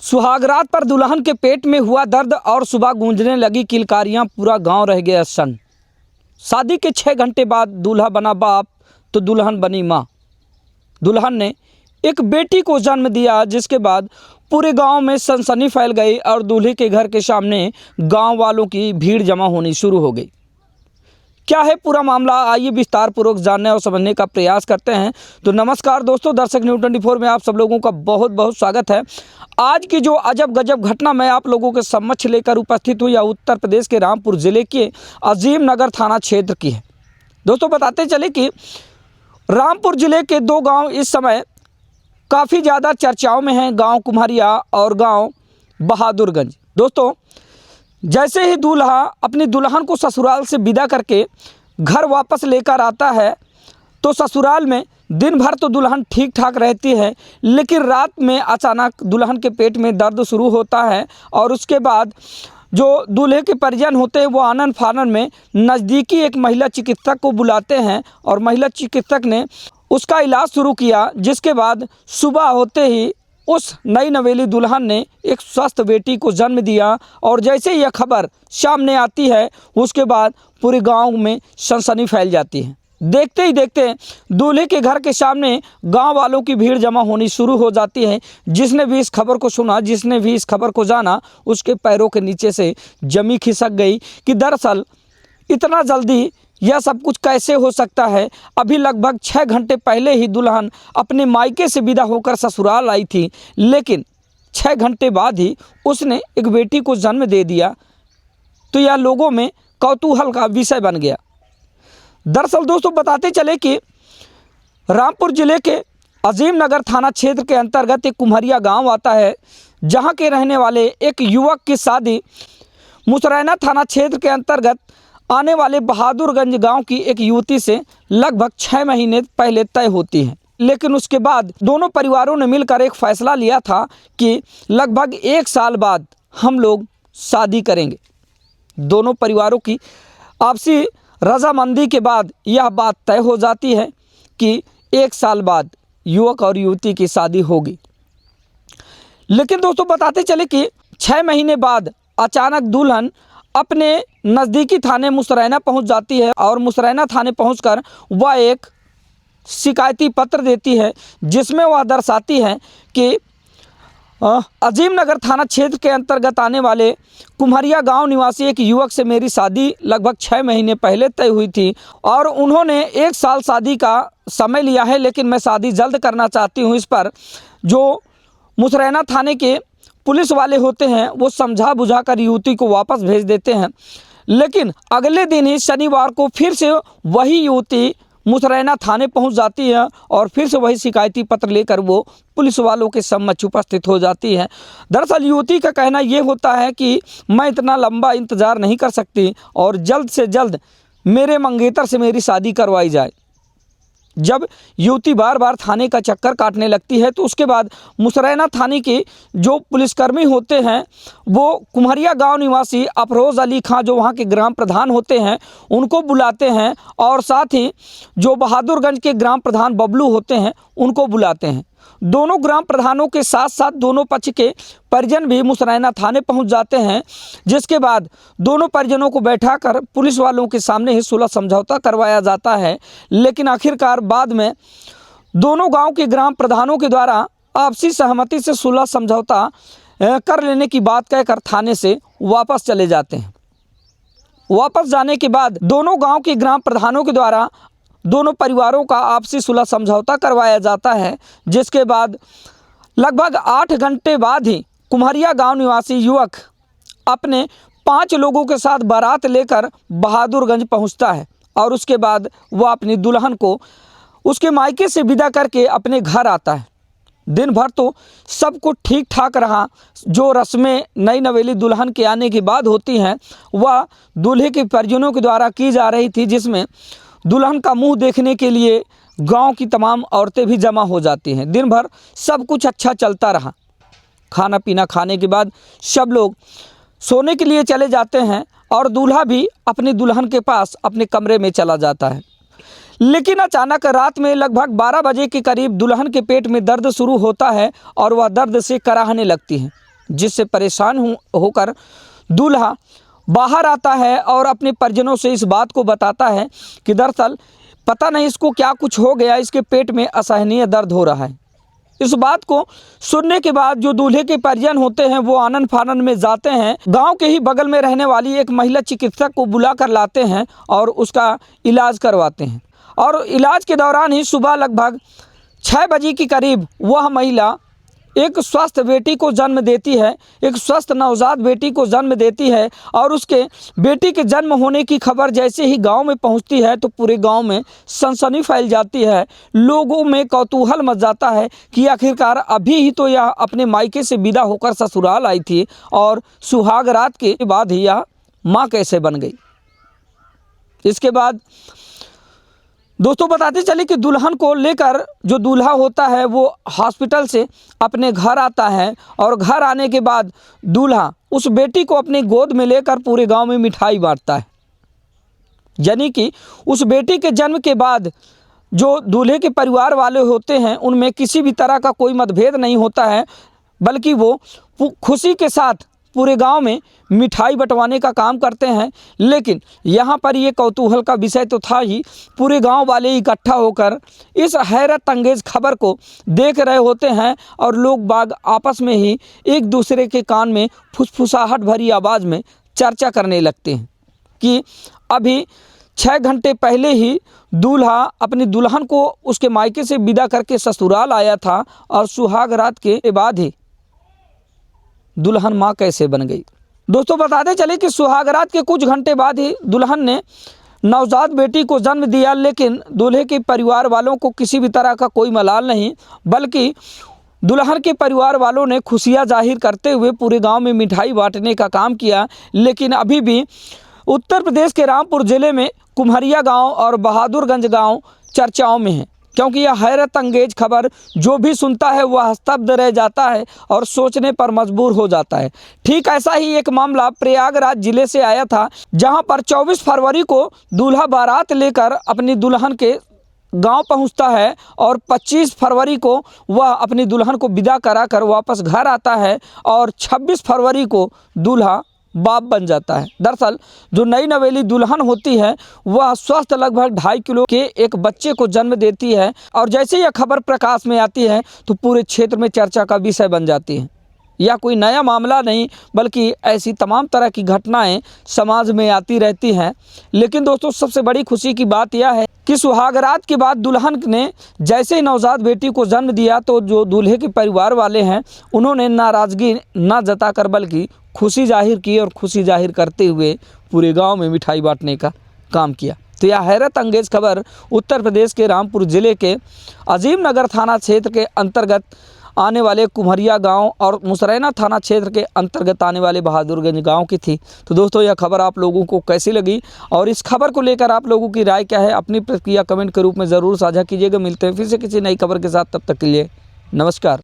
सुहागरात पर दुल्हन के पेट में हुआ दर्द और सुबह गूंजने लगी किलकारियां, पूरा गांव रह गया सन्न। शादी के 6 घंटे बाद दूल्हा बना बाप तो दुल्हन बनी मां। दुल्हन ने एक बेटी को जन्म दिया, जिसके बाद पूरे गांव में सनसनी फैल गई और दूल्हे के घर के सामने गांव वालों की भीड़ जमा होनी शुरू हो गई। क्या है पूरा मामला, आइए विस्तार पूर्वक जानने और समझने का प्रयास करते हैं। तो नमस्कार दोस्तों, दर्शक न्यूज़ 24 में आप सब लोगों का बहुत बहुत स्वागत है। आज की जो अजब गजब घटना मैं आप लोगों के समक्ष लेकर उपस्थित हुई, यह उत्तर प्रदेश के रामपुर जिले के अजीम नगर थाना क्षेत्र की है। दोस्तों बताते चले कि रामपुर जिले के 2 गाँव इस समय काफ़ी ज़्यादा चर्चाओं में हैं, गाँव कुम्हरिया और गाँव बहादुरगंज। दोस्तों जैसे ही दूल्हा अपनी दुल्हन को ससुराल से विदा करके घर वापस लेकर आता है, तो ससुराल में दिन भर तो दुल्हन ठीक ठाक रहती है, लेकिन रात में अचानक दुल्हन के पेट में दर्द शुरू होता है। और उसके बाद जो दूल्हे के परिजन होते हैं वो आनन फानन में नज़दीकी एक महिला चिकित्सक को बुलाते हैं और महिला चिकित्सक ने उसका इलाज शुरू किया, जिसके बाद सुबह होते ही उस नई नवेली दुल्हन ने एक स्वस्थ बेटी को जन्म दिया। और जैसे यह खबर सामने आती है, उसके बाद पूरे गांव में सनसनी फैल जाती है। देखते ही देखते दूल्हे के घर के सामने गांव वालों की भीड़ जमा होनी शुरू हो जाती है। जिसने भी इस खबर को सुना, जिसने भी इस खबर को जाना, उसके पैरों के नीचे से जमी खिसक गई कि दरअसल इतना जल्दी यह सब कुछ कैसे हो सकता है। अभी लगभग 6 घंटे पहले ही दुल्हन अपने मायके से विदा होकर ससुराल आई थी, लेकिन 6 घंटे बाद ही उसने एक बेटी को जन्म दे दिया। तो यह लोगों में कौतूहल का विषय बन गया। दरअसल दोस्तों बताते चले कि रामपुर जिले के अजीम नगर थाना क्षेत्र के अंतर्गत एक कुम्हरिया गांव आता है, जहां के रहने वाले एक युवक की शादी मुसरैना थाना क्षेत्र के अंतर्गत आने वाले बहादुरगंज गांव की एक युवती से लगभग 6 महीने पहले तय होती है। लेकिन उसके बाद दोनों परिवारों ने मिलकर एक फैसला लिया था कि लगभग 1 साल बाद हम लोग शादी करेंगे। दोनों परिवारों की आपसी रजामंदी के बाद यह बात तय हो जाती है कि 1 साल बाद युवक और युवती की शादी होगी। लेकिन दोस्तों बताते चले कि 6 महीने बाद अचानक दुल्हन अपने नज़दीकी थाने मुसरैना पहुंच जाती है और मुसरैना थाने पहुंचकर वह एक शिकायती पत्र देती है, जिसमें वह दर्शाती है कि अजीम नगर थाना क्षेत्र के अंतर्गत आने वाले कुम्हरिया गांव निवासी एक युवक से मेरी शादी लगभग 6 महीने पहले तय हुई थी और उन्होंने 1 साल शादी का समय लिया है, लेकिन मैं शादी जल्द करना चाहती हूं। इस पर जो मुसरैना थाने के पुलिस वाले होते हैं वो समझा बुझा कर युवती को वापस भेज देते हैं। लेकिन अगले दिन ही शनिवार को फिर से वही युवती मुसरैना थाने पहुंच जाती है और फिर से वही शिकायती पत्र लेकर वो पुलिस वालों के समक्ष उपस्थित हो जाती है। दरअसल युवती का कहना ये होता है कि मैं इतना लंबा इंतज़ार नहीं कर सकती और जल्द से जल्द मेरे मंगेतर से मेरी शादी करवाई जाए। जब युवती बार बार थाने का चक्कर काटने लगती है, तो उसके बाद मुसरैना थाने के जो पुलिसकर्मी होते हैं वो कुम्हरिया गांव निवासी अफरोज़ अली खां, जो वहां के ग्राम प्रधान होते हैं, उनको बुलाते हैं और साथ ही जो बहादुरगंज के ग्राम प्रधान बबलू होते हैं उनको बुलाते हैं। दोनों ग्राम प्रधानों के साथ साथ दोनों पक्ष के परिजन भी मुसरैना थाने पहुंच जाते हैं, जिसके बाद दोनों परिजनों को बैठाकर पुलिस वालों के सामने ही सुलह समझौता करवाया जाता है। लेकिन आखिरकार बाद में दोनों गांव के ग्राम प्रधानों के द्वारा आपसी सहमति से सुलह समझौता कर लेने की बात कहकर थाने से वापस चले जाते हैं। वापस जाने के बाद दोनों गाँव के ग्राम प्रधानों के द्वारा दोनों परिवारों का आपसी सुलह समझौता करवाया जाता है, जिसके बाद लगभग 8 घंटे बाद ही कुम्हरिया गांव निवासी युवक अपने 5 लोगों के साथ बारात लेकर बहादुरगंज पहुंचता है और उसके बाद वह अपनी दुल्हन को उसके मायके से विदा करके अपने घर आता है। दिन भर तो सब कुछ ठीक ठाक रहा। जो रस्में नई नवेली दुल्हन के आने के बाद होती हैं वह दूल्हे के परिजनों के द्वारा की जा रही थी, जिसमें दुल्हन का मुंह देखने के लिए गांव की तमाम औरतें भी जमा हो जाती हैं। दिन भर सब कुछ अच्छा चलता रहा। खाना पीना खाने के बाद सब लोग सोने के लिए चले जाते हैं और दूल्हा भी अपनी दुल्हन के पास अपने कमरे में चला जाता है। लेकिन अचानक रात में लगभग 12 बजे के करीब दुल्हन के पेट में दर्द शुरू होता है और वह दर्द से कराहने लगती है। जिससे परेशान होकर दूल्हा बाहर आता है और अपने परिजनों से इस बात को बताता है कि दरअसल पता नहीं इसको क्या कुछ हो गया, इसके पेट में असहनीय दर्द हो रहा है। इस बात को सुनने के बाद जो दूल्हे के परिजन होते हैं वो आनन फानन में जाते हैं, गांव के ही बगल में रहने वाली एक महिला चिकित्सक को बुला कर लाते हैं और उसका इलाज करवाते हैं। और इलाज के दौरान ही सुबह लगभग 6 बजे के करीब वह महिला एक स्वस्थ बेटी को जन्म देती है, एक स्वस्थ नवजात बेटी को जन्म देती है। और उसके बेटी के जन्म होने की खबर जैसे ही गांव में पहुंचती है तो पूरे गांव में सनसनी फैल जाती है। लोगों में कौतूहल मच जाता है कि आखिरकार अभी ही तो यह अपने मायके से विदा होकर ससुराल आई थी और सुहाग रात के बाद ही यह माँ कैसे बन गई। इसके बाद दोस्तों बताते चले कि दुल्हन को लेकर जो दूल्हा होता है वो हॉस्पिटल से अपने घर आता है और घर आने के बाद दूल्हा उस बेटी को अपनी गोद में लेकर पूरे गांव में मिठाई बांटता है। यानी कि उस बेटी के जन्म के बाद जो दूल्हे के परिवार वाले होते हैं उनमें किसी भी तरह का कोई मतभेद नहीं होता है, बल्कि वो खुशी के साथ पूरे गांव में मिठाई बंटवाने का काम करते हैं। लेकिन यहाँ पर ये कौतूहल का विषय तो था ही, पूरे गांव वाले इकट्ठा होकर इस हैरत अंगेज खबर को देख रहे होते हैं और लोग बाग आपस में ही एक दूसरे के कान में फुसफुसाहट भरी आवाज़ में चर्चा करने लगते हैं कि अभी 6 घंटे पहले ही दूल्हा अपनी दुल्हन को उसके मायके से विदा करके ससुराल आया था और सुहाग रात के बाद ही दुल्हन माँ कैसे बन गई। दोस्तों बताते चले कि सुहागरात के कुछ घंटे बाद ही दुल्हन ने नवजात बेटी को जन्म दिया, लेकिन दूल्हे के परिवार वालों को किसी भी तरह का कोई मलाल नहीं, बल्कि दुल्हन के परिवार वालों ने खुशियाँ जाहिर करते हुए पूरे गांव में मिठाई बांटने का काम किया। लेकिन अभी भी उत्तर प्रदेश के रामपुर ज़िले में कुम्हरिया गाँव और बहादुरगंज गाँव चर्चाओं में है, क्योंकि यह हैरत अंगेज खबर जो भी सुनता है वह स्तब्ध रह जाता है और सोचने पर मजबूर हो जाता है। ठीक ऐसा ही एक मामला प्रयागराज जिले से आया था, जहां पर 24 फरवरी को दूल्हा बारात लेकर अपनी दुल्हन के गांव पहुंचता है और 25 फरवरी को वह अपनी दुल्हन को विदा कराकर वापस घर आता है और 26 फरवरी को दूल्हा बाप बन जाता है। दरअसल जो नई नवेली दुल्हन होती है वह स्वस्थ लगभग 2.5 किलो के एक बच्चे को जन्म देती है और जैसे यह खबर प्रकाश में आती है तो पूरे क्षेत्र में चर्चा का विषय बन जाती है। यह कोई नया मामला नहीं, बल्कि ऐसी तमाम तरह की घटनाएं समाज में आती रहती हैं। लेकिन दोस्तों सबसे बड़ी खुशी की बात यह है कि सुहागरात के बाद दुल्हन ने जैसे ही नवजात बेटी को जन्म दिया तो जो दूल्हे के परिवार वाले हैं उन्होंने नाराज़गी न जताकर बल्कि खुशी जाहिर की और खुशी जाहिर करते हुए पूरे गांव में मिठाई बांटने का काम किया। तो यह हैरत अंगेज खबर उत्तर प्रदेश के रामपुर ज़िले के अजीम नगर थाना क्षेत्र के अंतर्गत आने वाले कुम्हरिया गांव और मुसरैना थाना क्षेत्र के अंतर्गत आने वाले बहादुरगंज गांव की थी। तो दोस्तों यह खबर आप लोगों को कैसी लगी और इस खबर को लेकर आप लोगों की राय क्या है, अपनी प्रतिक्रिया कमेंट के रूप में ज़रूर साझा कीजिएगा। मिलते हैं फिर से किसी नई खबर के साथ, तब तक के लिए नमस्कार।